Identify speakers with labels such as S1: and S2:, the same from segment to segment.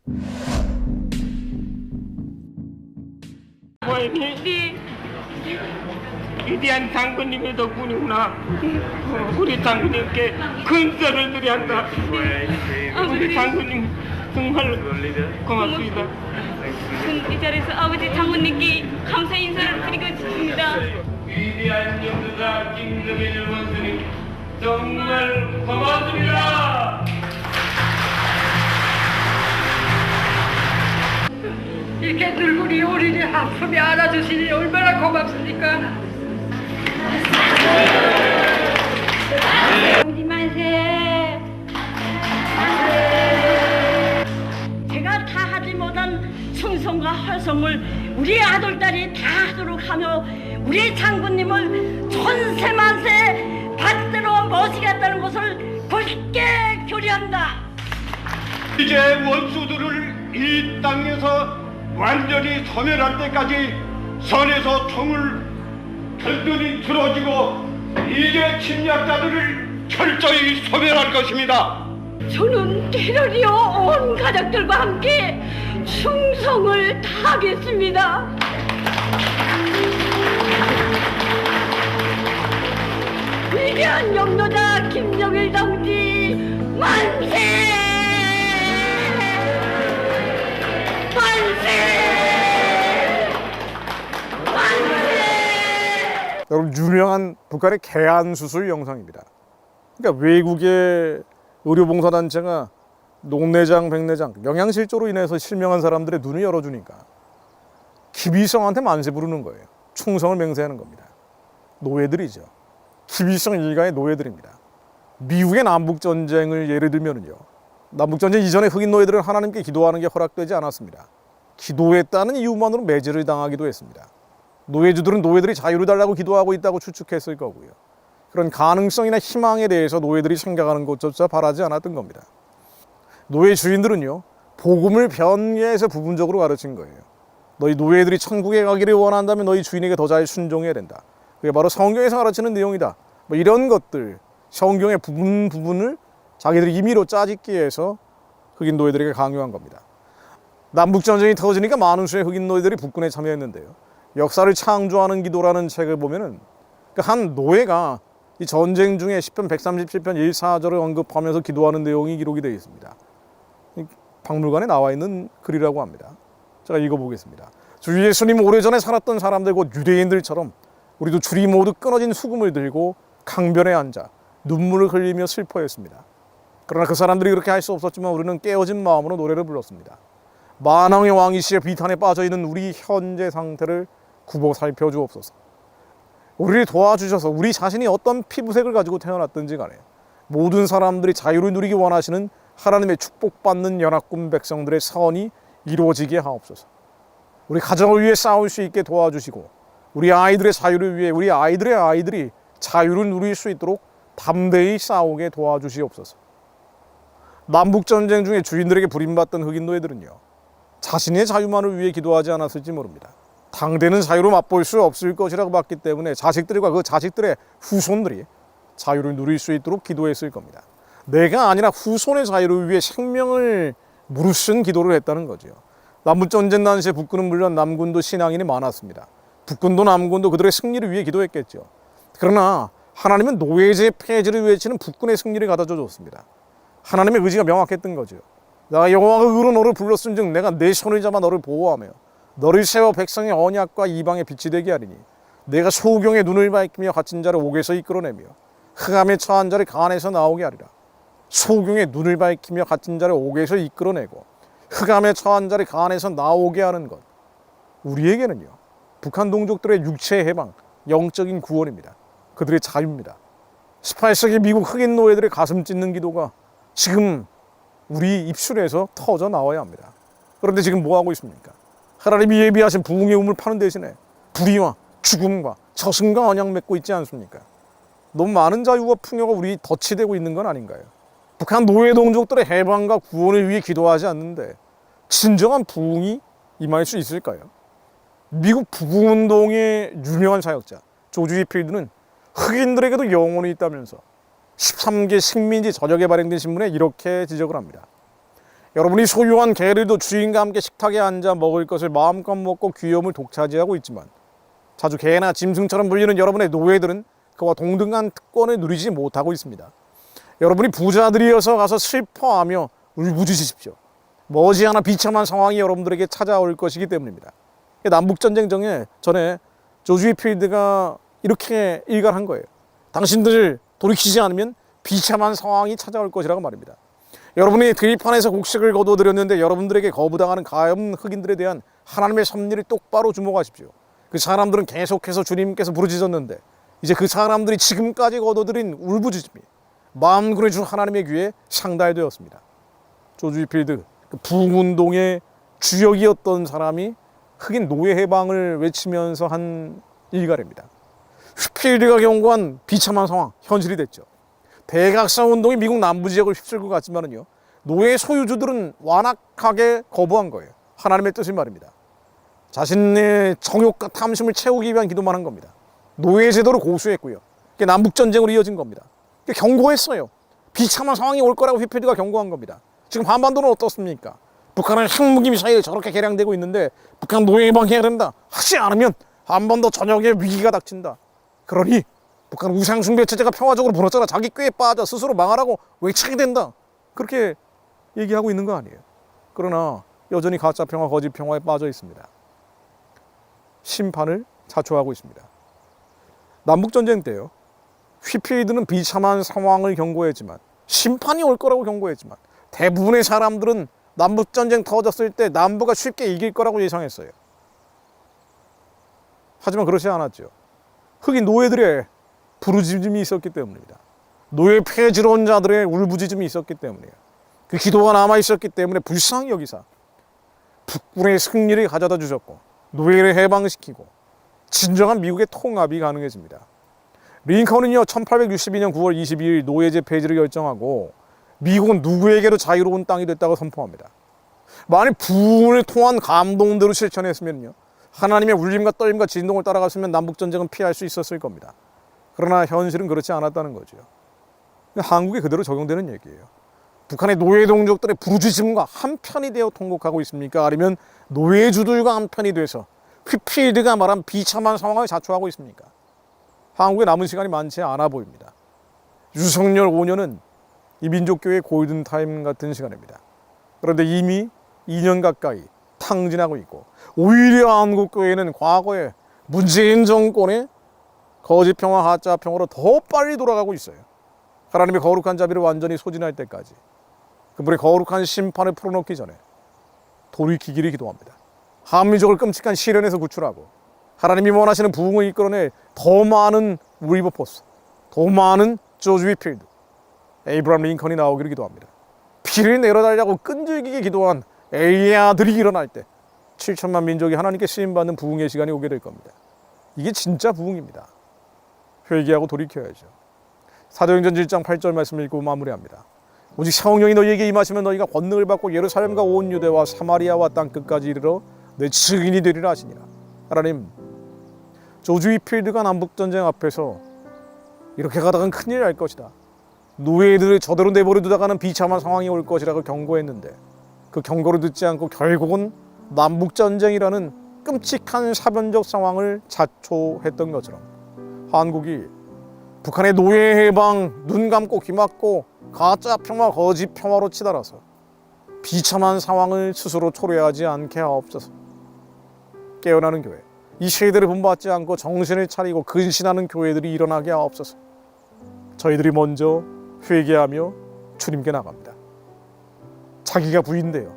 S1: 네. 위대한 장군님의 덕분이구나. 우리 장군님께 근서를 드려한다. 우리 장군님 정말 고맙습니다.
S2: 이 자리에서 아버지 장군님께 감사 인사를 드리고 싶습니다.
S1: 위대한 영도자 김정일 원수님 정말 고맙습니다.
S3: 이렇게 늙은이 어린이 아픔이 안아주시니 얼마나 고맙습니까?
S2: 아버지 만세. 제가 다 하지 못한 충성과 활성을 우리 아들딸이 다 하도록 하며 우리 장군님을 천세만세 받들어 모시겠다는 것을 굳게 교리한다.
S4: 이제 원수들을 이 땅에서 완전히 소멸할 때까지 선에서 총을 털들이 들어지고 이제 침략자들을 철저히 소멸할 것입니다.
S2: 저는 대련이요 온 가족들과 함께 충성을 다하겠습니다. 위대한 영도자 김정일 동지 만세! 만세! 만세!
S5: 여러분, 유명한 북한의 개안 수술 영상입니다. 그러니까 외국의 의료봉사단체가 녹내장, 백내장, 영양실조로 인해서 실명한 사람들의 눈을 열어주니까 기비성한테 만세 부르는 거예요. 충성을 맹세하는 겁니다. 노예들이죠. 기비성 일가의 노예들입니다. 미국의 남북전쟁을 예를 들면요, 남북전쟁 이전에 흑인 노예들은 하나님께 기도하는 게 허락되지 않았습니다. 기도했다는 이유만으로 매질을 당하기도 했습니다. 노예주들은 노예들이 자유를 달라고 기도하고 있다고 추측했을 거고요. 그런 가능성이나 희망에 대해서 노예들이 생각하는 것조차 바라지 않았던 겁니다. 노예 주인들은요, 복음을 변개해서 부분적으로 가르친 거예요. 너희 노예들이 천국에 가기를 원한다면 너희 주인에게 더 잘 순종해야 된다. 그게 바로 성경에서 가르치는 내용이다. 뭐 이런 것들, 성경의 부분을 자기들이 임의로 짜집기 위해서 흑인 노예들에게 강요한 겁니다. 남북전쟁이 터지니까 많은 수의 흑인 노예들이 북군에 참여했는데요. 역사를 창조하는 기도라는 책을 보면은 한 노예가 이 전쟁 중에 시편 137편 1, 4절을 언급하면서 기도하는 내용이 기록이 되어 있습니다. 박물관에 나와 있는 글이라고 합니다. 제가 읽어보겠습니다. 주 예수님 오래전에 살았던 사람들 곧 유대인들처럼 우리도 줄이 모두 끊어진 수금을 들고 강변에 앉아 눈물을 흘리며 슬퍼했습니다. 그러나 그 사람들이 그렇게 할 수 없었지만 우리는 깨어진 마음으로 노래를 불렀습니다. 만왕의 왕이시여 비탄에 빠져있는 우리 현재 상태를 굽어 살펴주옵소서. 우리를 도와주셔서 우리 자신이 어떤 피부색을 가지고 태어났든지 간에 모든 사람들이 자유를 누리기 원하시는 하나님의 축복받는 연합군 백성들의 선이 이루어지게 하옵소서. 우리 가정을 위해 싸울 수 있게 도와주시고 우리 아이들의 자유를 위해 우리 아이들의 아이들이 자유를 누릴 수 있도록 담대히 싸우게 도와주시옵소서. 남북전쟁 중에 주인들에게 부림받던 흑인 노예들은요, 자신의 자유만을 위해 기도하지 않았을지 모릅니다. 당대는 자유로 맛볼 수 없을 것이라고 봤기 때문에 자식들과 그 자식들의 후손들이 자유를 누릴 수 있도록 기도했을 겁니다. 내가 아니라 후손의 자유를 위해 생명을 무릅쓴 기도를 했다는 거죠. 남북전쟁 당시에 북군은 물론 남군도 신앙인이 많았습니다. 북군도 남군도 그들의 승리를 위해 기도했겠죠. 그러나 하나님은 노예제 폐지를 외치는 북군의 승리를 가져다 줬습니다. 하나님의 의지가 명확했던 거죠. 내가 여호와가 의로 너를 불렀은즉 내가 내 손을 잡아 너를 보호하며 너를 세워 백성의 언약과 이방의 빛이 되게 하리니 내가 소경의 눈을 밝히며 갇힌 자를 옥에서 이끌어내며 흑암에 처한 자를 간에서 나오게 하리라. 소경의 눈을 밝히며 갇힌 자를 옥에서 이끌어내고 흑암에 처한 자를 간에서 나오게 하는 것, 우리에게는요, 북한 동족들의 육체의 해방, 영적인 구원입니다. 그들의 자유입니다. 18세기 미국 흑인 노예들의 가슴 찢는 기도가 지금 우리 입술에서 터져 나와야 합니다. 그런데 지금 뭐 하고 있습니까? 하나님이 예비하신 부흥의 우물 파는 대신에 불의와 죽음과 저승과 언약 맺고 있지 않습니까? 너무 많은 자유와 풍요가 우리 덫이 있는 건 아닌가요? 북한 노예 동족들의 해방과 구원을 위해 기도하지 않는데 진정한 부흥이 임할 수 있을까요? 미국 부흥운동의 유명한 사역자 조지 휘필드는 흑인들에게도 영혼이 있다면서 13개 식민지 전역에 발행된 신문에 이렇게 지적을 합니다. 여러분이 소유한 개들도 주인과 함께 식탁에 앉아 먹을 것을 마음껏 먹고 귀염을 독차지하고 있지만 자주 개나 짐승처럼 불리는 여러분의 노예들은 그와 동등한 특권을 누리지 못하고 있습니다. 여러분이 부자들이어서 가서 슬퍼하며 울부짖으십시오. 머지않아 비참한 상황이 여러분들에게 찾아올 것이기 때문입니다. 남북전쟁 전에 조지 휘필드가 이렇게 일갈한 거예요. 당신들 돌이키지 않으면 비참한 상황이 찾아올 것이라고 말입니다. 여러분이 들판에서 곡식을 거두어드렸는데 여러분들에게 거부당하는 가엾은 흑인들에 대한 하나님의 섭리를 똑바로 주목하십시오. 그 사람들은 계속해서 주님께서 부르짖었는데 이제 그 사람들이 지금까지 거둬들인 울부짖음이 만군의 주 하나님의 귀에 상달되었습니다. 조지 휘필드, 그 부흥운동의 주역이었던 사람이 흑인 노예 해방을 외치면서 한 일갈입니다. 휘필드가 경고한 비참한 상황, 현실이 됐죠. 대각선 운동이 미국 남부 지역을 휩쓸고 갔지만은요, 노예 소유주들은 완악하게 거부한 거예요. 하나님의 뜻을 말입니다. 자신의 정욕과 탐심을 채우기 위한 기도만 한 겁니다. 노예 제도를 고수했고요. 그게 남북 전쟁으로 이어진 겁니다. 경고했어요. 비참한 상황이 올 거라고 휘필드가 경고한 겁니다. 지금 한반도는 어떻습니까? 북한은 핵무기 미사일이 저렇게 개량되고 있는데 북한 노예 해방해야 된다. 하지 않으면 한반도 전역에 위기가 닥친다. 그러니 북한 우상숭배 체제가 평화적으로 무너져라. 자기 꾀에 빠져 스스로 망하라고 외치게 된다. 그렇게 얘기하고 있는 거 아니에요. 그러나 여전히 가짜 평화, 거짓 평화에 빠져 있습니다. 심판을 자초하고 있습니다. 남북전쟁 때요, 휘필드는 비참한 상황을 경고했지만, 심판이 올 거라고 경고했지만, 대부분의 사람들은 남북전쟁 터졌을 때 남부가 쉽게 이길 거라고 예상했어요. 하지만 그렇지 않았죠. 흑인 노예들의 부르짖음이 있었기 때문입니다. 노예 폐지론자들의 울부짖음이 있었기 때문이에요. 그 기도가 남아있었기 때문에 불쌍히 여기사 북군의 승리를 가져다 주셨고 노예를 해방시키고 진정한 미국의 통합이 가능해집니다. 링컨은요, 1862년 9월 22일 노예제 폐지를 결정하고 미국은 누구에게도 자유로운 땅이 됐다고 선포합니다. 만일 부흥을 통한 감동대로 실천했으면요, 하나님의 울림과 떨림과 진동을 따라갔으면 남북전쟁은 피할 수 있었을 겁니다. 그러나 현실은 그렇지 않았다는 거죠. 한국에 그대로 적용되는 얘기예요. 북한의 노예 동족들의 부르짖음과 한편이 되어 통곡하고 있습니까? 아니면 노예주들과 한편이 돼서 휘필드가 말한 비참한 상황을 자초하고 있습니까? 한국에 남은 시간이 많지 않아 보입니다. 윤석열 5년은 이 민족교회의 골든타임 같은 시간입니다. 그런데 이미 2년 가까이 탕진하고 있고, 오히려 한국교회는 과거에 문재인 정권의 거짓평화, 가짜평화로 더 빨리 돌아가고 있어요. 하나님의 거룩한 자비를 완전히 소진할 때까지 그분의 거룩한 심판을 풀어놓기 전에 돌이키기를 기도합니다. 한민족을 끔찍한 시련에서 구출하고 하나님이 원하시는 부흥을 이끌어내 더 많은 윌버포스, 더 많은 조지 휘필드, 에이브라함 링컨이 나오기를 기도합니다. 피를 내려달라고 끈질기게 기도한 엘리야들이 일어날 때 7천만 민족이 하나님께 쓰임받는 부흥의 시간이 오게 될 겁니다. 이게 진짜 부흥입니다. 회개하고 돌이켜야죠. 사도행전 1장 8절 말씀을 읽고 마무리합니다. 오직 성령이 너희에게 임하시면 너희가 권능을 받고 예루살렘과 온 유대와 사마리아와 땅끝까지 이르러 내 증인이 되리라 하시니라. 하나님, 조지 휘필드가 남북전쟁 앞에서 이렇게 가다간 큰일 날 것이다, 노예들을 저대로 내버려 두다가는 비참한 상황이 올 것이라고 경고했는데 그 경고를 듣지 않고 결국은 남북전쟁이라는 끔찍한 사변적 상황을 자초했던 것처럼 한국이 북한의 노예 해방, 눈 감고 귀 막고 가짜 평화, 거짓 평화로 치달아서 비참한 상황을 스스로 초래하지 않게 하옵소서. 깨어나는 교회, 이 세대를 본받지 않고 정신을 차리고 근신하는 교회들이 일어나게 하옵소서. 저희들이 먼저 회개하며 주님께 나갑니다. 자기가 부인되어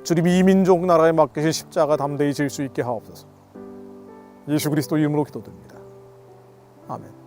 S5: 주님이 이 민족 나라에 맡기신 십자가 담대히 질 수 있게 하옵소서. 예수 그리스도 이름으로 기도드립니다. 아멘.